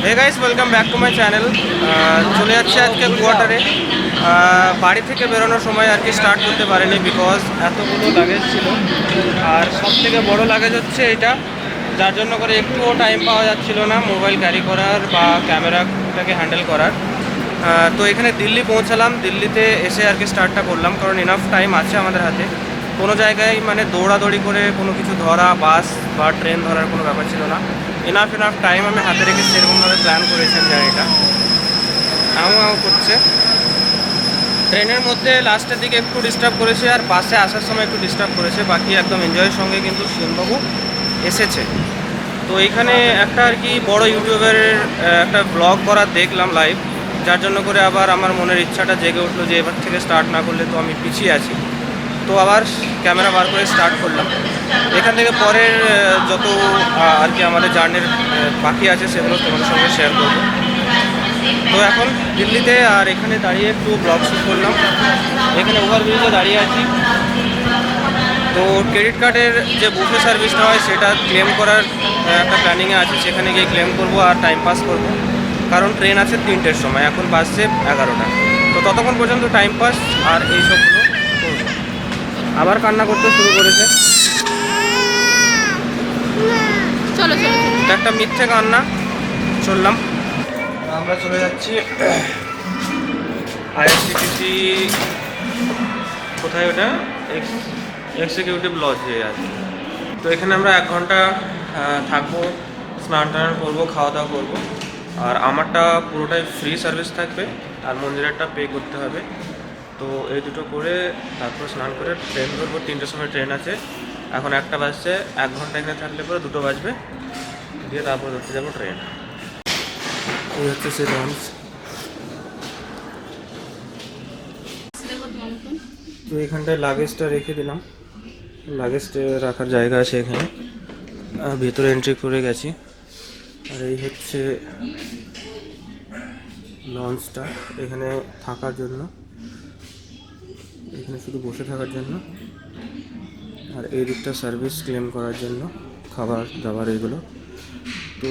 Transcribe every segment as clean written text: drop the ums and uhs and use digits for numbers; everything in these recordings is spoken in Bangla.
Hey guys, welcome back to my channel. চলে যাচ্ছে আজকে কোয়ার্টারে। বাড়ি থেকে বেরোনোর সময় আর কি স্টার্ট করতে পারিনি, বিকজ এতগুলো লাগেজ ছিল। আর সব থেকে বড়ো লাগেজ হচ্ছে এটা, যার জন্য করে একটুও টাইম পাওয়া যাচ্ছিল না মোবাইল ক্যারি করার বা ক্যামেরাটাকে হ্যান্ডেল করার। তো এখানে দিল্লি পৌঁছালাম। দিল্লিতে এসে আর কি স্টার্টটা করলাম, কারণ ইনাফ টাইম আছে আমাদের হাতে। কোনো জায়গায় মানে দৌড়াদৌড়ি করে কোনো কিছু ধরা, বাস বা ট্রেন ধরার কোনো ব্যাপার ছিল না। ইনাফ টাইম আমি হাতে রেখে সেরকমভাবে প্ল্যান করেছেন জায়গাটা। আউ করছে। ট্রেনের মধ্যে লাস্টের দিকে একটু ডিস্টার্ব করেছে, আর বাসে আসার সময় একটু ডিস্টার্ব করেছে। বাকি একদম এনজয়ের সঙ্গে কিন্তু শিববাবু এসেছে। তো এইখানে একটা আর কি বড় ইউটিউবের একটা ব্লগ করা দেখলাম লাইভ, যার জন্য করে আবার আমার মনের ইচ্ছাটা জেগে উঠলো যে এবার থেকে স্টার্ট না করলে তো আমি পিছিয়ে আছি। তো আবার ক্যামেরা বার করে স্টার্ট করলাম। এখান থেকে পরের যত আর কি আমাদের জার্নির বাকি আছে সেগুলো তোমাদের সঙ্গে শেয়ার করবো। তো এখন দিল্লিতে আর এখানে দাঁড়িয়ে একটু ব্লগ শ্যুট করলাম। এখানে ওভারব্রিজে দাঁড়িয়ে আছি। তো ক্রেডিট কার্ডের যে বুফে সার্ভিসটা হয় সেটা ক্লেম করার একটা প্ল্যানিংয়ে আছে, সেখানে গিয়ে ক্লেম করব আর টাইম পাস করব। কারণ ট্রেন আছে 3টের সময়, এখন বাজছে 11টা। তো ততক্ষণ পর্যন্ত টাইম পাস আর এইসবগুলো করবো। আবার কান্না করতে শুরু করেছে। চলো চলো এটা একটা মিথ্যে কান্না। চললাম, আমরা চলে যাচ্ছি আইআরসিটিসি। কোথায় ওটা? এক্সিকিউটিভ লজে আছে। তো এখানে আমরা 1 ঘন্টা থাকবো, স্নান টান করবো, খাওয়া দাওয়া করবো। আর আমারটা পুরোটাই ফ্রি সার্ভিস থাকবে, আর মন্দিরেরটা পে করতে হবে। তো এই দুটো করে তারপর স্নান করে ট্রেন ধরবো। 3টের সময় ট্রেন আছে, এখন 1টা বাজছে। 1 ঘন্টা এখানে থাকলে পরে 2টো বাজবে, দিয়ে তারপর ধরতে যাবো ট্রেন। এই হচ্ছে সে লঞ্চ। তো এখানটায় লাগেজটা রেখে দিলাম। লাগেজটা রাখার জায়গা আছে এখানে, ভেতরে এন্ট্রি করে গেছি। আর এই হচ্ছে লঞ্চটা, এখানে থাকার জন্য, এখানে শুধু বসে থাকার জন্য। আর এই দিকটা সার্ভিস ক্লেম করার জন্য, খাবার দাবার এগুলো। তো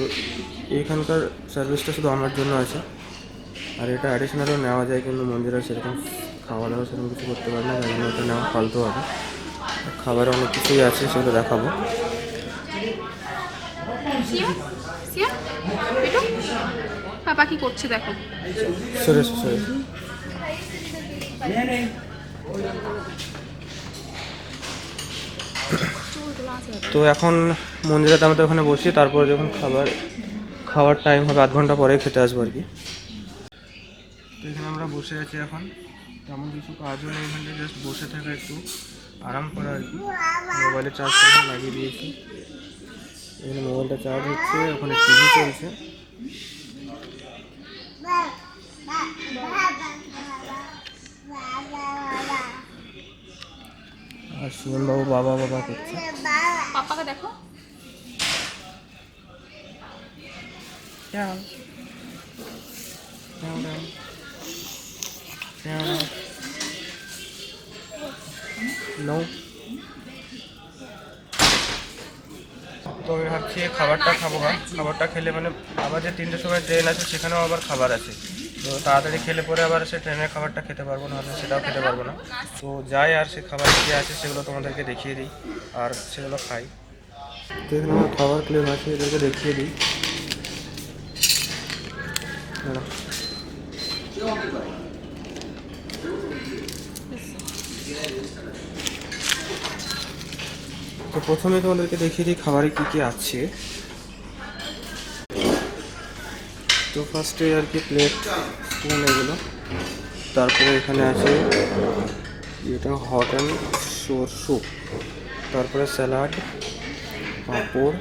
এইখানকার সার্ভিসটা শুধু আমার জন্য আছে। আর এটা অ্যাডিশনালও নেওয়া যায়, কিন্তু মন্দিরে সেরকম খাওয়া দাওয়া সেরকম কিছু করতে পারে না, যার জন্য ওটা নেওয়া ফালতু হবে। খাবারে অনেক কিছুই আছে, সেগুলো দেখাবো। পাপা কি করছে দেখো। সরে সরে। তো এখন মন্দিরে আমাদের ওখানে বসি, তারপরে যখন খাওয়ার টাইম হবে 8 ঘন্টা পরে খেতে আসবো আর কি। তো এখানে আমরা বসে আছি এখন, তেমন কিছু কাজও নেই এখানে, জাস্ট বসে থাকা, একটু আরাম করা আর কি। মোবাইলে চার্জ করে লাগিয়ে দিয়েছি। এখানে মোবাইলটা চার্জ হচ্ছে, ওখানে টিভি চলছে। আর সুমনবাবু বাবা বাবা করছে। পাপাকে দেখো। নো। তো আমি ভাবছি খাবারটা খাবো। খাবারটা খেলে মানে আবার যে 3টের সময় ট্রেন আছে সেখানেও আবার খাবার আছে। তো তাড়াতাড়ি খেলে পরে আবার সে ট্রেনের খাবারটা খেতে পারবো না, হলে সেটাও খেতে পারবো না। তো যাই, আর সে খাবার কী আছে সেগুলো তোমাদেরকে দেখিয়ে দিই, আর সেগুলো খাই। তো এখানে আমার খাবার ক্লেম আছে, এদেরকে দেখিয়ে দিই। তো প্রথমে তোমাদেরকে দেখিয়ে দিই খাবারে কী কী আছে। তো ফার্স্টে আর কি প্লেট, স্পুন এগুলো। তারপরে এখানে আছে এটা হট অ্যান্ড সোর স্যুপ। তারপরে স্যালাড, পাঁপড়।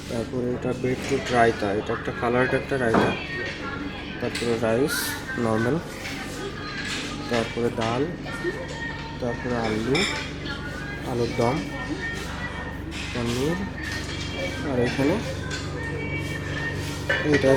তারপরে এটা বিটরুট রায়তা, এটা একটা কালার্ড একটা রায়তা। তারপরে রাইস নর্মাল, তারপরে ডাল, তারপরে আলুর দম, পনির। আর এখানে এটা